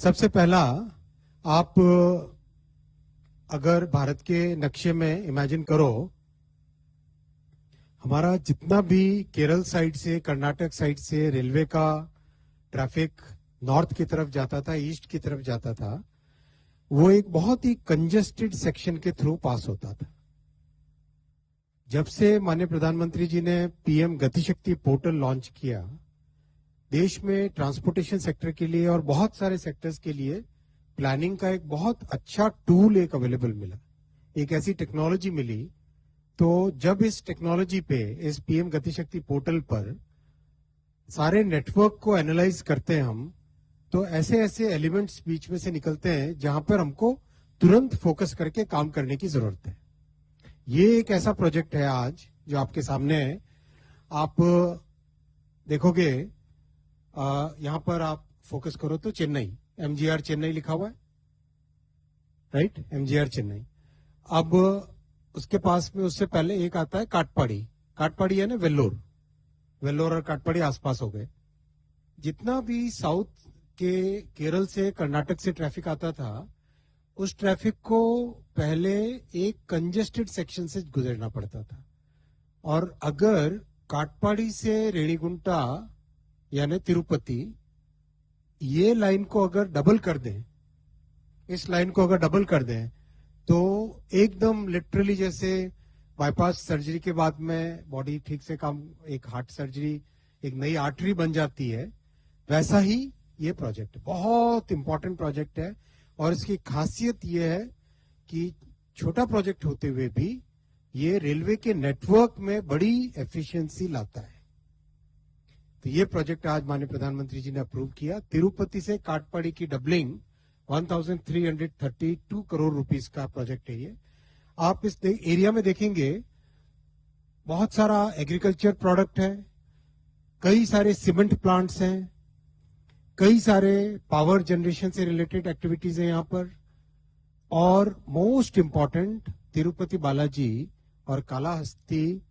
सबसे पहला, आप अगर भारत के नक्शे में इमेजिन करो, हमारा जितना भी केरल साइड से, कर्नाटक साइड से रेलवे का ट्रैफिक नॉर्थ की तरफ जाता था, ईस्ट की तरफ जाता था, वो एक बहुत ही कंजेस्टेड सेक्शन के थ्रू पास होता था। जब से माननीय प्रधानमंत्री जी ने पीएम गतिशक्ति पोर्टल लॉन्च किया, देश में ट्रांसपोर्टेशन सेक्टर के लिए और बहुत सारे सेक्टर्स के लिए प्लानिंग का एक बहुत अच्छा टूल एक अवेलेबल मिला, एक ऐसी टेक्नोलॉजी मिली। तो जब इस टेक्नोलॉजी पे, इस पीएम गतिशक्ति पोर्टल पर सारे नेटवर्क को एनालाइज करते हैं हम, तो ऐसे ऐसे एलिमेंट्स बीच में से निकलते हैं जहां पर हमको तुरंत फोकस करके काम करने की जरूरत है। ये एक ऐसा प्रोजेक्ट है आज जो आपके सामने है। आप देखोगे, यहां पर आप फोकस करो तो चेन्नई, एमजीआर चेन्नई लिखा हुआ है, राइट, एमजीआर चेन्नई। अब उसके पास में उससे पहले एक आता है काटपाड़ी। काटपाड़ी है ना वेल्लोर, वेल्लोर और काटपाड़ी आसपास हो गए। जितना भी साउथ के केरल से, कर्नाटक से ट्रैफिक आता था, उस ट्रैफिक को पहले एक कंजेस्टेड सेक्शन से गुजरना पड़ता था। और अगर काटपाड़ी से रेणीगुंटा यानी तिरुपति, ये लाइन को अगर डबल कर दें, इस लाइन को अगर डबल कर दें, तो एकदम लिटरली जैसे बाईपास सर्जरी के बाद में बॉडी ठीक से काम, एक हार्ट सर्जरी, एक नई आर्टरी बन जाती है, वैसा ही ये प्रोजेक्ट बहुत इंपॉर्टेंट प्रोजेक्ट है। और इसकी खासियत ये है कि छोटा प्रोजेक्ट होते हुए भी ये रेलवे के नेटवर्क में बड़ी एफिशिएंसी लाता है। तो ये प्रोजेक्ट आज माननीय प्रधानमंत्री जी ने अप्रूव किया। तिरुपति से काटपाड़ी की डबलिंग 1332 करोड़ रुपीस का प्रोजेक्ट है ये। आप इस एरिया में देखेंगे बहुत सारा एग्रीकल्चर प्रोडक्ट है, कई सारे सीमेंट प्लांट्स हैं, कई सारे पावर जनरेशन से रिलेटेड एक्टिविटीज है यहाँ पर। और मोस्ट इंपॉर्टेंट, तिरुपति बालाजी और कालाहस्ती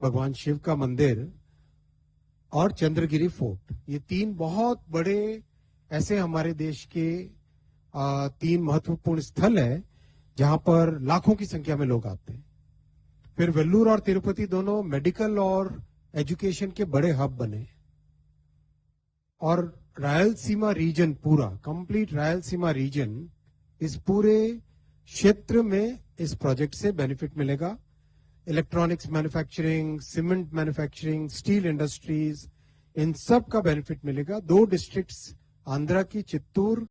भगवान शिव का मंदिर और चंद्रगिरी फोर्ट, ये तीन बहुत बड़े ऐसे हमारे देश के तीन महत्वपूर्ण स्थल है जहां पर लाखों की संख्या में लोग आते हैं। फिर वेल्लूर और तिरुपति दोनों मेडिकल और एजुकेशन के बड़े हब बने। और रायलसीमा रीजन, पूरा कंप्लीट रायलसीमा रीजन, इस पूरे क्षेत्र में इस प्रोजेक्ट से बेनिफिट मिलेगा। Electronics manufacturing, cement manufacturing, steel industries, इन सब का बेनिफिट मिलेगा। 2 डिस्ट्रिक्ट्स आंध्रा की चित्तूर